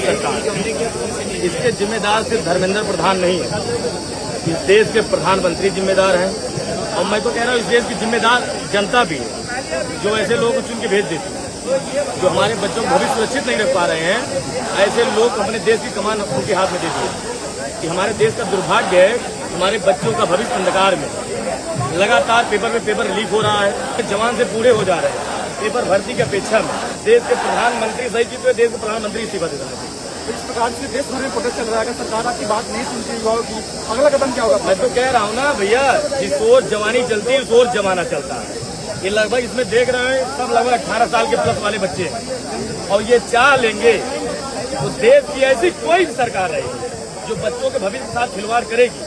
सरकार, इसके जिम्मेदार सिर्फ धर्मेंद्र प्रधान नहीं है, इस देश के प्रधानमंत्री जिम्मेदार हैं। और मैं तो कह रहा हूँ इस देश की जिम्मेदार जनता भी है, जो ऐसे लोगों को चुन के भेज देती है, जो हमारे बच्चों को भविष्य सुरक्षित नहीं रख पा रहे हैं। ऐसे लोग अपने देश की कमान उनके हाथ में देते हैं। कि हमारे देश का दुर्भाग्य है, हमारे बच्चों का भविष्य अंधकार में। लगातार पेपर में पेपर लीक हो रहा है, जवान से पूरे हो जा रहे हैं पेपर भर्ती की अपेक्षा में। देश के प्रधानमंत्री सही चीज तो देश के प्रधानमंत्री इस्तीफा दे देना चाहिए। इस प्रकार से देश भर में प्रोटेस्ट चल रहा है, सरकार आपकी बात नहीं सुनती युवाओं की, अगला कदम क्या होगा? मैं तो कह रहा हूँ ना भैया, जिस ओर जवानी चलती है उस ओर जमाना चलता है। ये लगभग इसमें देख रहे हैं सब लगभग 18 साल के प्लस वाले बच्चे हैं, और ये चाह लेंगे तो देश की ऐसी कोई भी सरकार रहेगी जो बच्चों के भविष्य के साथ खिलवाड़ करेगी,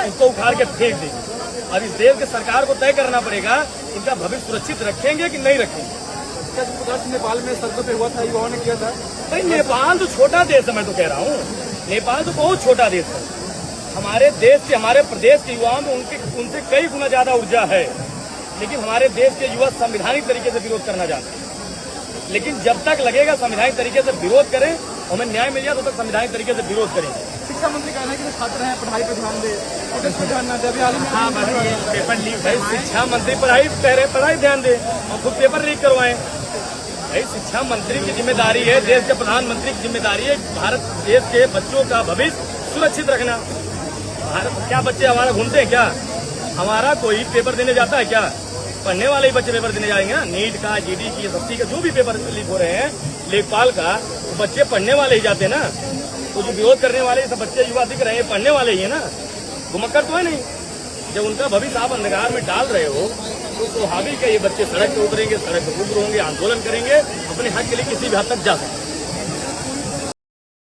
उसको उखाड़ के फेंक देगी। और इस देश के सरकार को तय करना पड़ेगा इनका भविष्य सुरक्षित रखेंगे कि नहीं रखेंगे। नेपाल में सड़कों पे हुआ था, युवाओं ने किया था। भाई नेपाल तो छोटा देश है, मैं तो कह रहा हूँ नेपाल तो बहुत छोटा देश है। हमारे देश के, हमारे प्रदेश के युवाओं में उनसे कई गुना ज्यादा ऊर्जा है, लेकिन हमारे देश के युवा संवैधानिक तरीके से विरोध करना चाहते हैं। लेकिन जब तक लगेगा संवैधानिक तरीके से विरोध करें, हमें न्याय मिल जाए तो तक संवैधानिक तरीके से विरोध करेंगे। शिक्षा मंत्री कहना है कि छात्र हैं पढ़ाई पर ध्यान दे, प्रोटेस्ट पर ध्यान न दे। हाँ, पेपर लीक भाई, शिक्षा मंत्री पढ़ाई कह रहे, पढ़ाई ध्यान दे और खुद पेपर लीक करवाएं। भाई शिक्षा मंत्री की जिम्मेदारी है, देश के प्रधानमंत्री की जिम्मेदारी है भारत देश के बच्चों का भविष्य सुरक्षित रखना। भारत क्या बच्चे हमारा घूमते हैं क्या? हमारा कोई पेपर देने जाता है क्या? पढ़ने वाले ही बच्चे पेपर देने जाएंगे ना। नीट का, जीडी की, एसएससी का जो भी पेपर लीक हो रहे हैं, लेखपाल का, तो बच्चे पढ़ने वाले ही जाते हैं ना। तो जो विरोध करने वाले सब बच्चे युवा दिख रहे हैं, पढ़ने वाले ही है ना, घुमक्कर तो है नहीं। जब उनका भविष्य आप अंधकार में डाल रहे हो तो स्वाभाविक है ये बच्चे सड़क पे उतरेंगे, सड़क पे उग्र होंगे, आंदोलन करेंगे, अपने हक के लिए किसी भी हद तक जा सकते हैं।